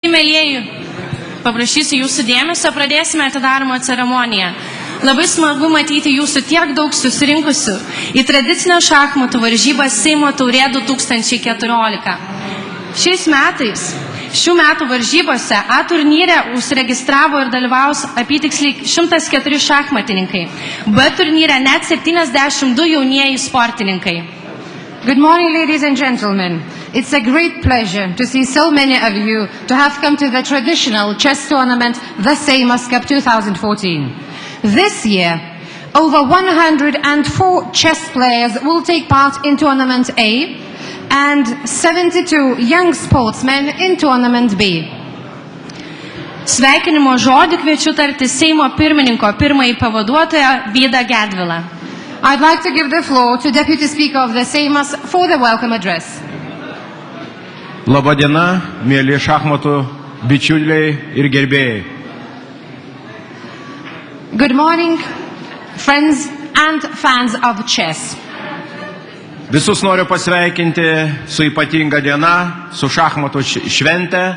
Mielieji, paprašysiu jūsų dėmesio, pradėsime atidarymo ceremoniją. Labai smagu matyti jūsų tiek daug susirinkusių į tradicinę šachmatų varžybą Seimo taurė 2014. Šiais metais, šių metų varžybose A turnyre užsiregistravo ir dalyvaus apytiksliai 104 šachmatininkai. B turnyre net 72 jaunieji sportininkai. Good morning, ladies and gentlemen. It's a great pleasure to see so many of you to have come to the traditional chess tournament, the Seimas Cup 2014. This year, over 104 chess players will take part in Tournament A and 72 young sportsmen in Tournament B. Sveikinimo žodį kviečiu tarti Seimo pirmininko pirmąjį pavaduotoją Vydą Gedvilą. I'd like to give the floor to Deputy Speaker of the Seimas for the welcome address. Labadiena, mėly šachmatų bičiuliai ir gerbėjai. Good morning, friends and fans of chess. Visus noriu pasveikinti su ypatinga diena, su šachmatų švente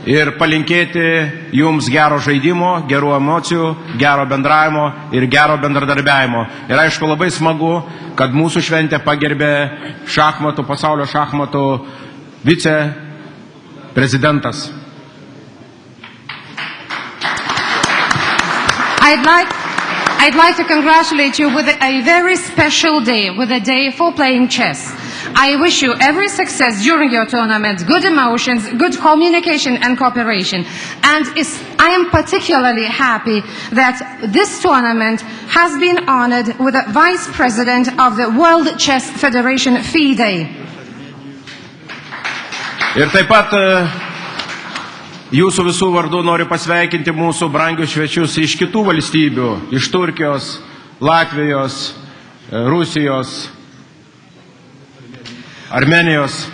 ir palinkėti jums gero žaidimo, gerų emocijų, gero bendravimo ir gero bendradarbiavimo. Ir aišku, labai smagu, kad mūsų šventė pagerbė šachmatų, pasaulio šachmatų viceprezidentas. I'd like to congratulate you with a very special day, with a day for playing chess. I wish you every success during your tournament, good emotions, good communication and cooperation. And I am particularly happy that this tournament has been honored with the Vice President of the World Chess Federation, FIDE. Ir taip pat jūsų visų vardu noriu pasveikinti mūsų brangius svečius iš kitų valstybių, iš Turkijos, Latvijos, Rusijos, Armenijos.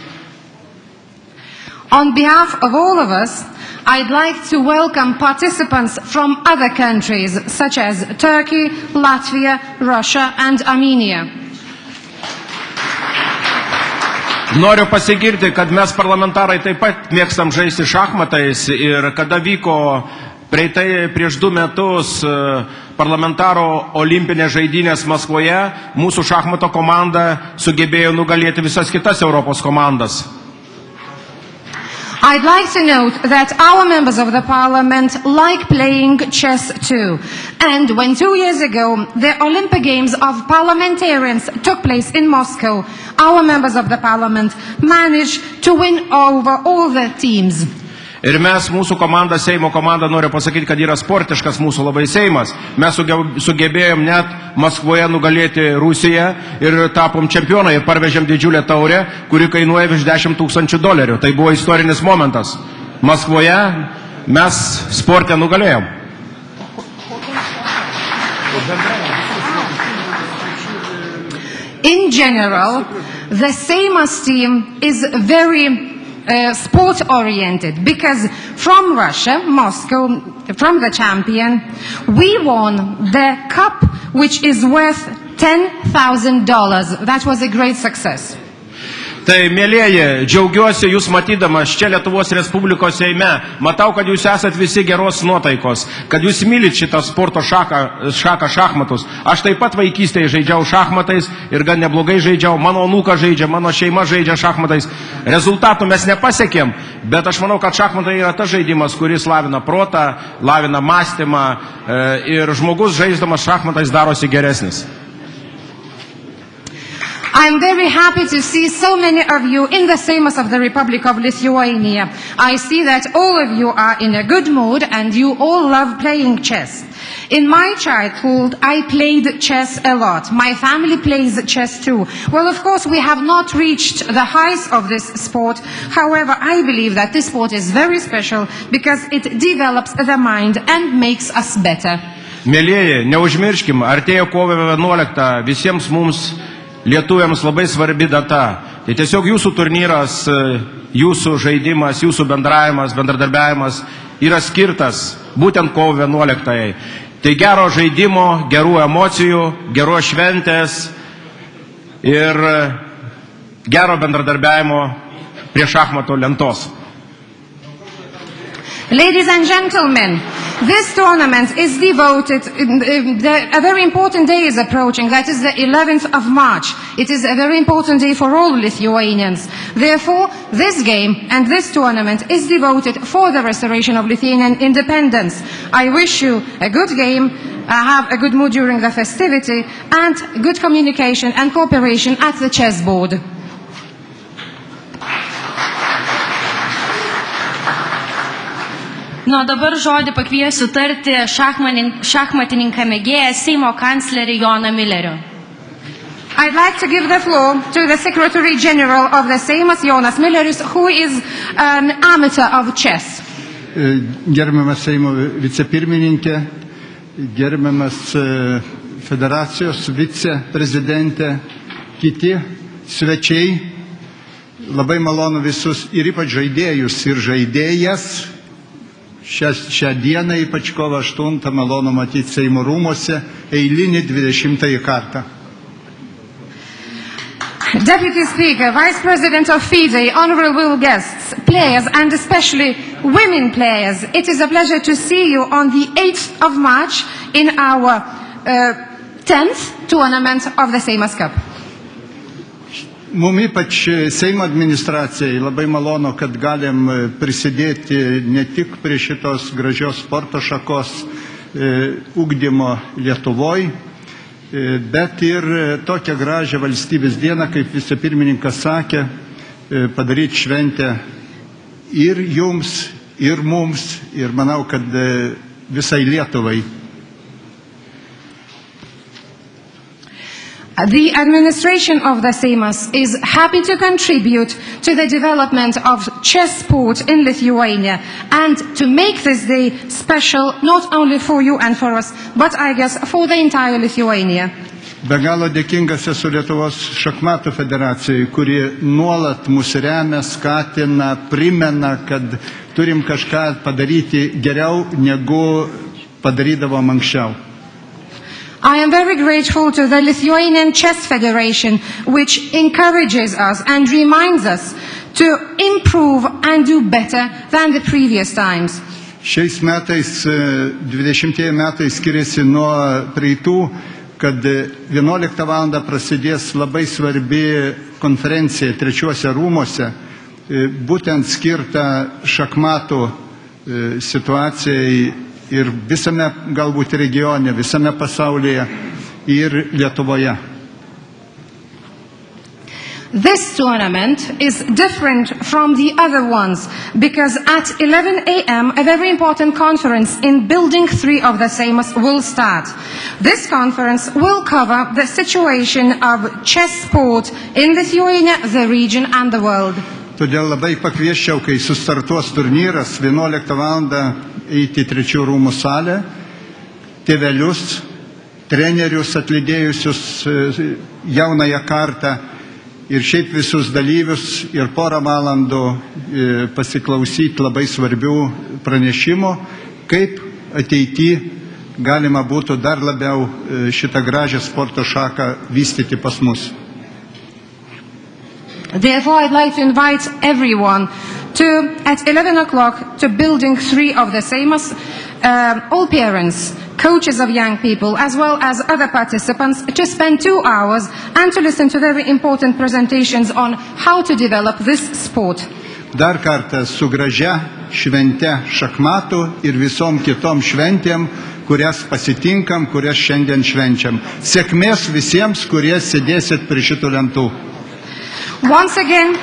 On behalf of all of us, I'd like to welcome participants from other countries such as Turkey, Latvia, Russia and Armenia. Noriu pasigirti, kad mes parlamentarai taip pat mėgstam žaisti šachmatais ir kada vyko prieš 2 metus parlamentaro olimpinės žaidynės Maskvoje, mūsų šachmato komanda sugebėjo nugalėti visas kitas Europos komandas. I'd like to note that our members of the parliament like playing chess too. And when 2 years ago the Olympic Games of Parliamentarians took place in Moscow, our members of the parliament managed to win over all the teams. Ir mes, mūsų komanda, Seimo komanda, noriu pasakyti, kad yra sportiškas mūsų labai Seimas. Mes sugebėjom net Maskvoje nugalėti Rusiją ir tapom čempionai ir parvežėm didžiulę taurę, kuri kainuoja virš $10,000. Tai buvo istorinis momentas. Maskvoje mes sporte nugalėjom. In general, the Seimas team is very sport-oriented, because from Russia, Moscow, from the champion, we won the cup, which is worth $10,000. That was a great success. Tai, mielieji, džiaugiuosi jūs matydamas čia Lietuvos Respublikos Seime. Matau, kad jūs esat visi geros nuotaikos, kad jūs mylit šitą sporto šaką šachmatus. Aš taip pat vaikystėje žaidžiau šachmatais ir gan neblogai žaidžiau. Mano anūkas žaidžia, mano šeima žaidžia šachmatais. Rezultatų mes nepasiekėm, bet aš manau, kad šachmatai yra tas žaidimas, kuris lavina protą, lavina mąstymą ir žmogus žaisdamas šachmatais darosi geresnis. I'm very happy to see so many of you in the Seimas of the Republic of Lithuania. I see that all of you are in a good mood and you all love playing chess. In my childhood, I played chess a lot. My family plays chess too. Well, of course, we have not reached the heights of this sport. However, I believe that this sport is very special because it develops the mind and makes us better. Mielieji, neužmirškim, artėja kovo 11, visiems mums lietuviams labai svarbi data. Tai tiesiog jūsų turnyras, jūsų žaidimas, jūsų bendravimas, bendradarbiavimas yra skirtas būtent kovo 11. Tai gero žaidimo, gerų emocijų, geros šventės ir gero bendradarbiavimo prie šachmato lentos. Ladies and gentlemen, this tournament is devoted, a very important day is approaching, that is the 11th of March. It is a very important day for all Lithuanians. Therefore, this game and this tournament is devoted for the restoration of Lithuanian independence. I wish you a good game, have a good mood during the festivity, and good communication and cooperation at the chessboard. Nuo dabar žodį pakviesiu tarti šachmatininką mėgėją Seimo kanclerį Joną Millerių. I'd like to give the floor to the Secretary General of the Seimas, Jonas Milleris, who is an amateur of chess. Gerbiamas Seimo vicepirmininkė, gerbiamas federacijos viceprezidentė, kiti svečiai, labai malonu visus ir ypač žaidėjus ir žaidėjas. Šią dieną, ypač kovo 8, malonu matyti Seimo rūmose eilinį 20-ąjį kartą. Deputy Speaker, Vice President of FIDE, honorable guests, players, and especially women players, it is a pleasure to see you on the 8th of March in our 10th tournament of the Seimas Cup. Mums ypač Seimo administracijai labai malonu, kad galim prisidėti ne tik prie šitos gražios sporto šakos ugdymo Lietuvoj, bet ir tokią gražią valstybės dieną, kaip vicepirmininkas sakė, padaryti šventę ir jums, ir mums, ir manau, kad visai Lietuvai. The administration of the Seimas is happy to contribute to the development of chess sport in Lithuania and to make this day special not only for you and for us, but I guess for the entire Lithuania. Be galo dėkingas esu Lietuvos šachmatų federacijai, kuri nuolat mus remia, skatina, primena, kad turim kažką padaryti geriau, negu padarydavom anksčiau. I am very grateful to the Lithuanian Chess Federation, which encourages us and reminds us to improve and do better than the previous times. Šiais metais, 20 metai skiriasi nuo praeitų, kad 11 valandą prasidės labai svarbi konferencija trečiuose rūmose, būtent skirta šachmatų situacijai ir visame galbūt regione, visame pasaulyje ir Lietuvoje. This tournament is different from the other ones because at 11 a.m. a very important conference in Building 3 of the Seimas will start. This conference will cover the situation of chess sport in Lithuania, the region and the world. Todėl labai pakvieščiau, kai sustartuos turnyras 11 valandą eiti trečių rūmų salę, tėvelius, trenerius atlydėjusius jaunąją kartą ir šiaip visus dalyvius ir porą valandų pasiklausyti labai svarbių pranešimų, kaip ateityje galima būtų dar labiau šitą gražią sporto šaką vystyti pas mus. Therefore, I'd like to invite everyone to, at 11 o'clock, to Building 3 of the Seimas, all parents, coaches of young people, as well as other participants, to spend 2 hours and to listen to very important presentations on how to develop this sport. Dar kartą su gražia švente šachmatų ir visom kitom šventėm, kurias pasitinkam, kurias šiandien švenčiam. Sėkmės visiems, kurie sėdėsit prie šitų lentų. Once again,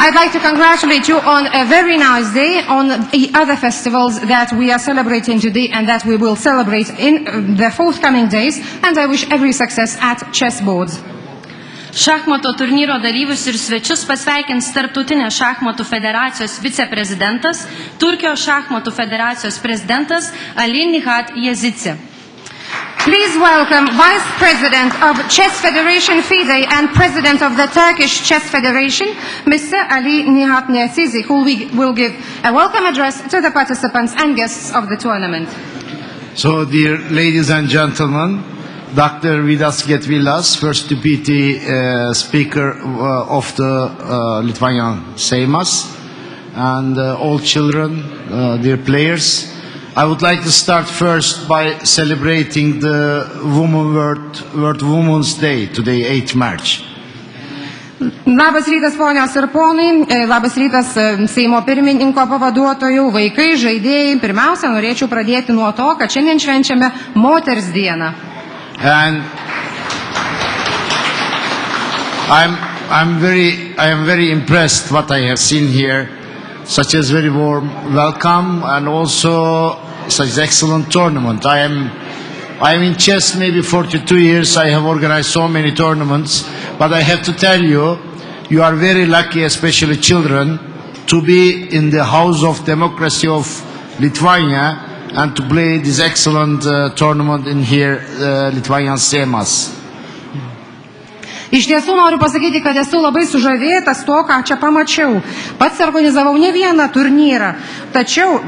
I'd like to congratulate you on a very nice day, on the other festivals that we are celebrating today and that we will celebrate in the forthcoming days, and I wish every success at chessboards. Šachmato turnyro dalyvius ir svečius pasveikins Tarptautinės šachmatų federacijos viceprezidentas, Turkijos šachmatų federacijos prezidentas Ali Nihat Yazidze. Please welcome Vice President of Chess Federation FIDE and President of the Turkish Chess Federation, Mr. Ali Nihat Yazidze, who will give a welcome address to the participants and guests of the tournament. So, dear ladies and gentlemen, Dr. Vidas Getvilas, First Deputy Speaker of the Lithuanian Seimas, and all children, dear players. I would like to start first by celebrating the World Women's Day, today 8 March. Labas rytas, ponios ir ponai, labas rytas Seimo pirmininko pavaduotojų, vaikai, žaidėjai. Pirmiausia, norėčiau pradėti nuo to, kad šiandien švenčiame Moters dieną. And I am very impressed what I have seen here, such as very warm welcome and also such excellent tournament. I am in chess maybe 42 years. I have organized so many tournaments, but I have to tell you, you are very lucky, especially children, to be in the House of Democracy of Lithuania and to play this excellent tournament in here, Lithuanian Seimas. Iš tiesų noriu pasakyti, kad esu labai sužavėtas to, ką čia pamačiau. Pats organizavau ne vieną turnyrą, tačiau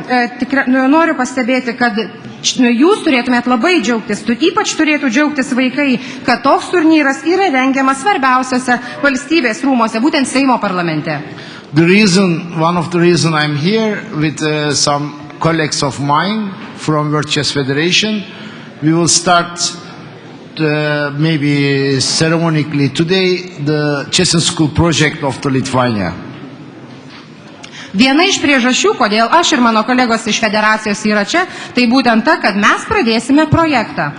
noriu pastebėti, kad jūs turėtumėt labai džiaugtis, ypač turėtų džiaugtis vaikai, kad toks turnyras yra rengiamas svarbiausiose valstybės rūmose, būtent Seimo parlamente. One of the reasons I'm here with some colleagues of mine from World Chess Federation, we will start maybe ceremonically today the chess school project of the Lithuania. Viena iš priežasčių, kodėl aš ir mano kolegos iš federacijos yra čia, tai būtent ta, kad mes pradėsime projektą.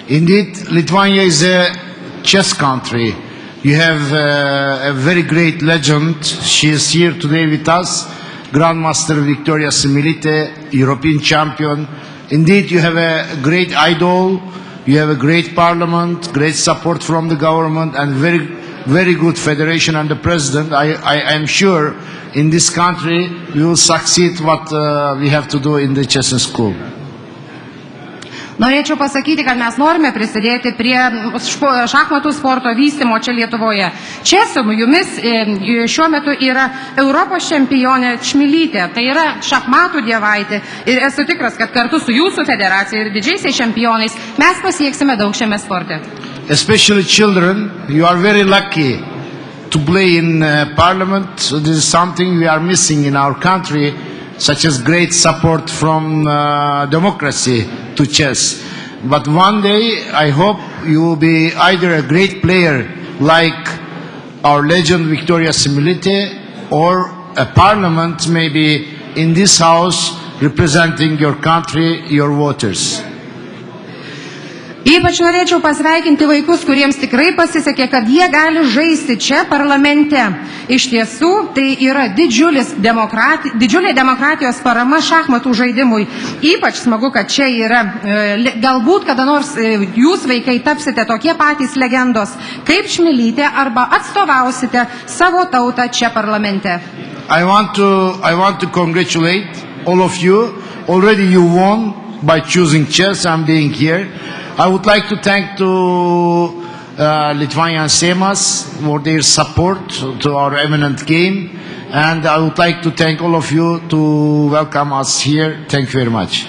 Indeed, Lithuania is a chess country. You have a very great legend. She is here today with us, Grandmaster Viktorija Similytė, European champion. Indeed, you have a great idol. You have a great parliament, great support from the government, and very good federation and the president. I am sure in this country we will succeed what we have to do in the chess school. Norėčiau pasakyti, kad mes norime prisidėti prie šachmatų sporto vystymo čia Lietuvoje. Čia su jumis šiuo metu yra Europos čempionė Čmilytė, tai yra šachmatų dievaitė. Ir esu tikras, kad kartu su jūsų federacija ir didžiaisiais čempionais mes pasieksime daug šiame sporte. Especially children, you are very lucky to play in parliament. This is something we are missing in our country, such as great support from democracy to chess. But one day, I hope you will be either a great player like our legend Viktorija Similytė, or a parliament maybe in this house representing your country, your voters. Ypač norėčiau pasveikinti vaikus, kuriems tikrai pasisekė, kad jie gali žaisti čia parlamente. Iš tiesų, tai yra didžiulė demokratijos parama šachmatų žaidimui. Ypač smagu, kad čia yra, galbūt kada nors jūs vaikai tapsite tokie patys legendos, kaip Čmilytė, arba atstovausite savo tautą čia parlamente. I want to congratulate all of you. Already you won by choosing chess and being here. I would like to thank to Lithuanian Seimas for their support to our eminent game, and I would like to thank all of you to welcome us here. Thank you very much.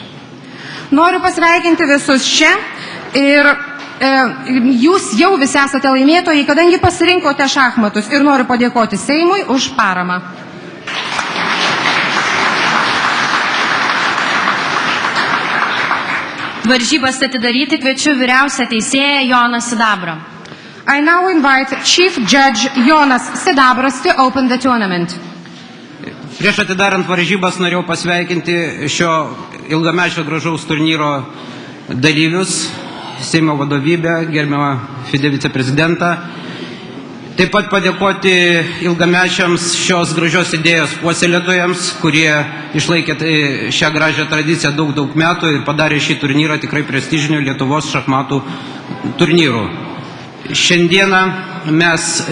Noriu pasveikinti visus čia ir jūs jau visi esate laimėtojai, kadangi pasirinkote šachmatus, ir noriu padėkoti Seimui už paramą. Varžybas atidaryti kviečiu vyriausią teisėją Joną Sidabrą. I now invite Chief Judge Jonas Sidabras to open the tournament. Prieš atidarant varžybas norėjau pasveikinti šio ilgamečio gražaus turnyro dalyvius, Seimo vadovybę, gerbiamą FIDE viceprezidentą. Taip pat padėkoti ilgamečiams šios gražios idėjos puoselėtojams, kurie išlaikė šią gražią tradiciją daug metų ir padarė šį turnyrą tikrai prestižiniu Lietuvos šachmatų turnyru. Šiandieną mes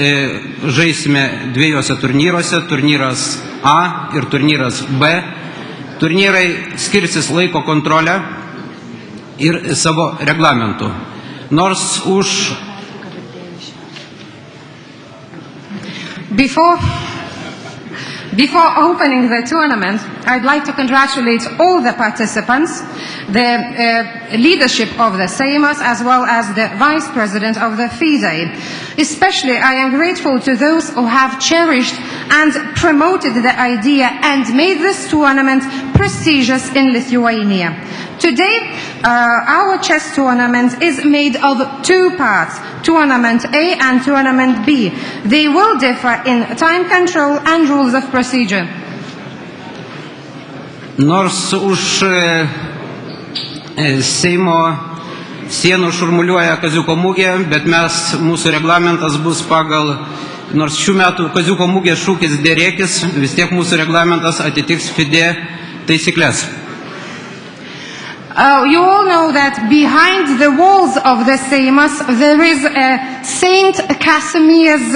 žaisime dviejose turnyruose, turnyras A ir turnyras B. Turnyrai skirsis laiko kontrolę ir savo reglamentu. Nors už Before opening the tournament, I'd like to congratulate all the participants, the leadership of the Seimas, as well as the Vice President of the FIDE. Especially, I am grateful to those who have cherished and promoted the idea and made this tournament prestigious in Lithuania. Today, our chess tournament is made of two parts, Tournament A and Tournament B. They will differ in time control and rules of procedure. Nors už Seimo sienų šurmuliuoja Kaziuko mugė, bet mūsų reglamentas bus pagal, nors šių metų Kaziuko mugės šūkis dėrėkis, vis tiek mūsų reglamentas atitiks FIDE taisyklės. You all know that behind the walls of the Seimas there is a Saint Casimir's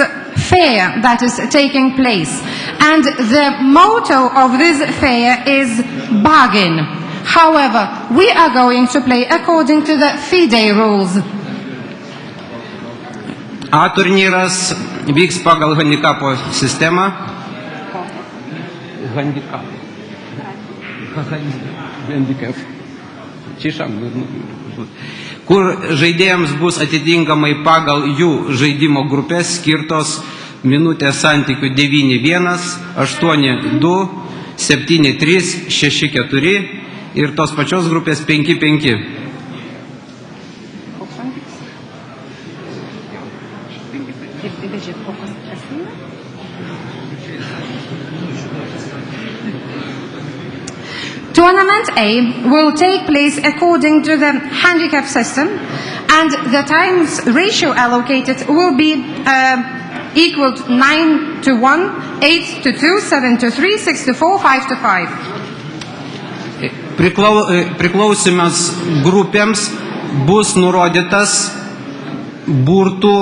fair that is taking place. And the motto of this fair is bargain. However, we are going to play according to the FIDE rules. A turnyras vyks pagal handikapo sistemą. Kur žaidėjams bus atitinkamai pagal jų žaidimo grupės skirtos minutės santykių 9-1, 8-2, 7-3, 6-4 ir tos pačios grupės 5-5. Tournament A will take place according to the handicap system, and the times ratio allocated will be equal to 9-1, 8-2, 7-3, 6-4, 5-5. Priklausimas grupėms bus nurodytas burtų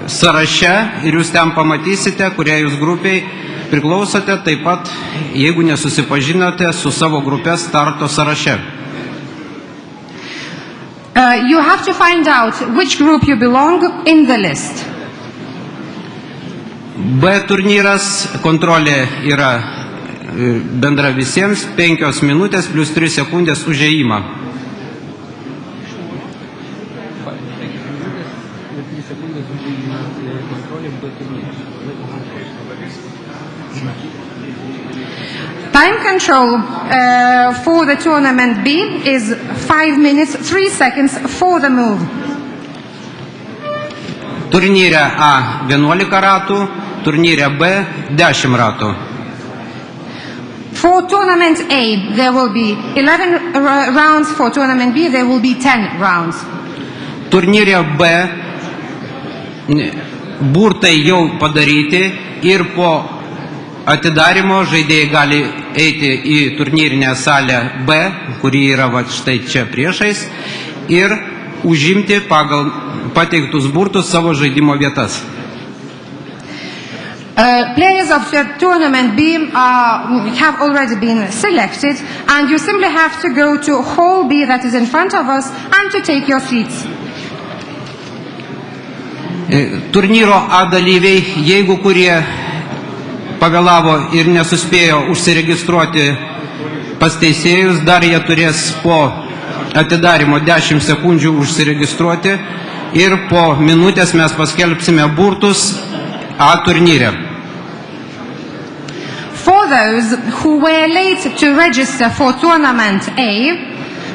sąraše ir jūs ten pamatysite, kurie jūs grupiai priklausote, taip pat, jeigu nesusipažinote su savo grupės starto sąraše. You have to find out which group you belong in the list. B turnyras, kontrolė yra bendra visiems, 5 minutės plus 3 sekundės užėjimą. Time control for the tournament B is 5 minutes, 3 seconds for the move. Turnyre A 11 ratų, turnyre B 10 ratų. For tournament A, there will be 11 rounds. For tournament B, there will be 10 rounds. Turnyre B burtai jau padaryti ir po atidarimo žaidėjai gali eiti į turnyrinę salę B, kuri yra štai čia priešais, ir užimti pagal pateiktus burtus savo žaidimo vietas. Players of the tournament B have already been selected, and you simply have to go to Hall B that is in front of us and to take your seats. Turnyro A dalyviai, jeigu kurie pavėlavo ir nesuspėjo užsiregistruoti pas teisėjus, dar jie turės po atidarimo 10 sekundžių užsiregistruoti ir po minutės mes paskelbsime burtus A turnyre. For those who were late to register for tournament A,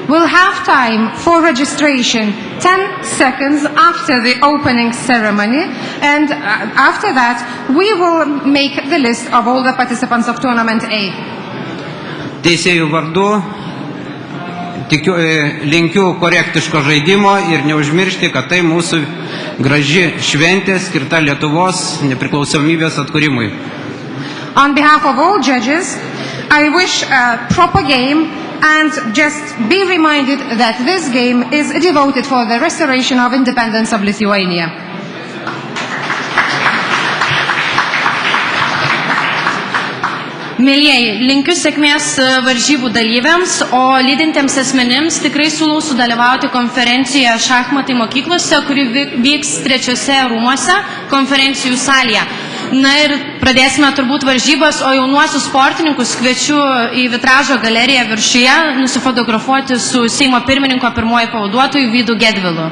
will have time for registration 10 seconds after the opening ceremony, and after that we will make the list of all the participants of tournament A. Teisėjų vardu linkiu korektiško žaidimo ir neužmiršti, kad tai mūsų graži šventė skirta Lietuvos nepriklausomybės atkūrimui. On behalf of all judges, I wish a proper game, and just be reminded that this game is devoted for the restoration of independence of Lithuania. Mėlyjeji, linkiu sėkmės varžybų dalyviams, o lydintiems asmenims tikrai siūlau sudalyvauti konferencijoje šachmatai mokyklose, kuri vyks 3 rūmuose konferencijų salėje. Na ir pradėsime turbūt varžybas, o jaunuosius sportininkus kviečiu į vitražo galeriją viršuje nusifotografuoti su Seimo pirmininko pirmuoju pavaduotoju Vydu Gedvilu.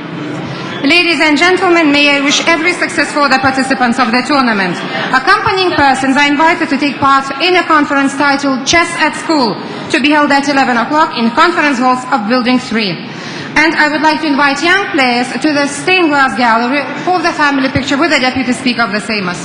Ladies and gentlemen, may I wish every success for the participants of the tournament. Accompanying persons are invited to take part in a conference titled Chess at School, to be held at 11 o'clock in conference halls of Building 3. And I would like to invite young players to the stained glass gallery for the family picture with the Deputy Speaker of the Seimas.